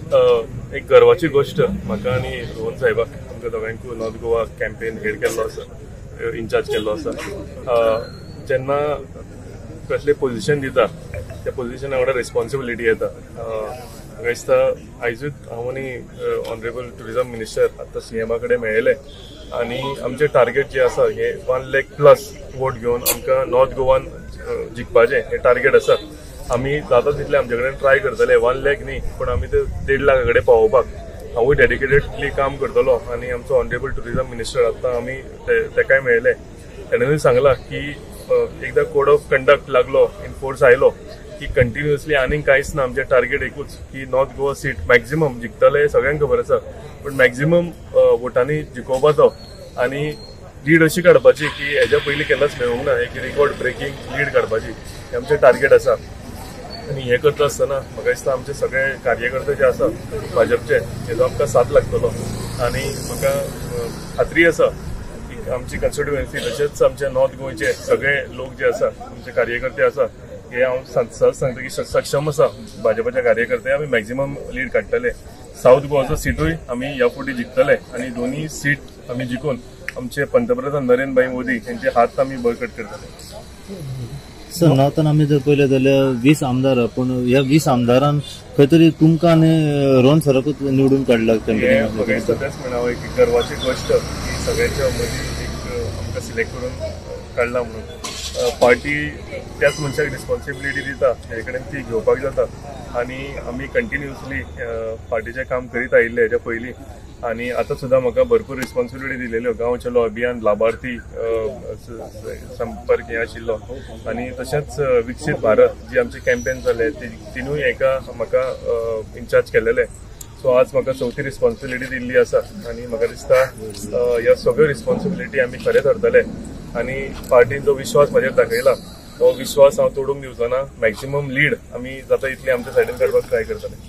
एक गर्वाची गोष्ट म्हाका आनी रोहन साहेबाक आमच्या दोगांयकू नॉर्थ गोवा कॅम्पेन हेड केल्लो आसा, इन्चार्ज केल्लो आसा. जेन्ना कसले पोझिशन दिता त्या पोझिशना वांगडा रेस्पॉन्सिबिलिटी येता. म्हाका दिसता आयजूच हांव आनी ऑनरेबल टुरिझम मिनिस्टर आतां सीएमा कडेन मेळिल्ले आनी आमचे टार्गेट जे आसा हे 1 लाख+ वोट घेवन आमकां नॉर्थ गोवान जिखपाचें हे टार्गेट आसा. आमी जाता तितले आमचे कडेन ट्राय करतले, 1 लाख न्ही पण आमी ते 1.5 लाखा कडेन पावोवपाक हांवूय डेडिकेटेडली काम करतलो. आनी आमचो ऑनरेबल टुरिझम मिनिस्टर आतां आमी तेकाय मेळिल्ले, ताणेंय सांगलां की एकदां कोड ऑफ कंडक्ट लागलो, इनफोर्स आयलो की कंटिन्युअसली आनीक कांयच ना. आमचें टार्गेट एकूच की नॉर्थ गोवा सीट मॅक्झिमम जिखतले, सगळ्यांक खबर आसा, पण मॅक्झिमम वोटांनी जिखोवपाचो आनी लीड अशी काडपाची की हेज्या पयलीं केन्नाच मेळूंक ना. एक रिकॉर्ड ब्रेकिंग लीड काडपाची हें आमचें टार्गेट आसा. आनी हें करता आसतना म्हाका दिसता आमचे सगळे कार्यकर्ते जे आसा भाजपचे हेजो आमकां साथ लागतलो. आनी म्हाका खात्री आसा की आमची कन्स्टिट्युएन्सी तशेंच आमचे नॉर्थ गोंयचे सगळे लोक जे आसा, आमचे कार्यकर्ते आसा, हे हांव सहज सांगता की सक्षम आसा भाजपाच्या कार्यकर्ते. आमी मॅक्झिमम लीड काडटले. साऊथ गोवाचो सीटूय आमी ह्या फावटी जिखतले आनी दोनूय सीट आमी जिखून आमचे पंतप्रधान नरेंद्र भाई मोदी यांचे हात आमी बळकट करतले. सर, नातान आमी जर पळयलें जाल्यार 20 आमदार, पूण ह्या 20 आमदारान खंय तरी तुमकां आनी रोहन सराकूच निवडून काडला. म्हाका दिसता तेच म्हणावं की गर्वाची गोष्ट की सगळ्यांच्या मदीं एक आमकां सिलेक्ट करून काडला म्हणून. पार्टी त्याच मनशाक रिस्पॉन्सिबिलिटी दिता, हे कडेन ती घेवपाक जाता. आनी आमी कंटिन्युअसली पार्टीचें काम करीत आयिल्ले हेच्या पयलीं. आनी आतां सुद्दां म्हाका भरपूर रिस्पॉन्सिबिलिटी दिलेल्यो. गांव चलो अभियान, लाभार्थी संपर्क हें आशिल्लो आनी तशेंच विकसीत भारत जी आमचे कॅम्पेन जाले तिनूय हेका म्हाका इन्चार्ज केलेले. सो आज म्हाका 4थी रिस्पॉन्सिबिलिटी दिल्ली आसा आनी म्हाका दिसता ह्या सगळ्यो रिस्पॉन्सिबिलिटी आमी खरे धरतले. आनी पार्टीन जो विश्वास म्हाजेर दाखयला तो विश्वास हांव तोडूंक दिवचो ना. मॅक्झिमम लीड आमी जाता इतली आमच्या सायडीन काडपाक ट्राय करतले.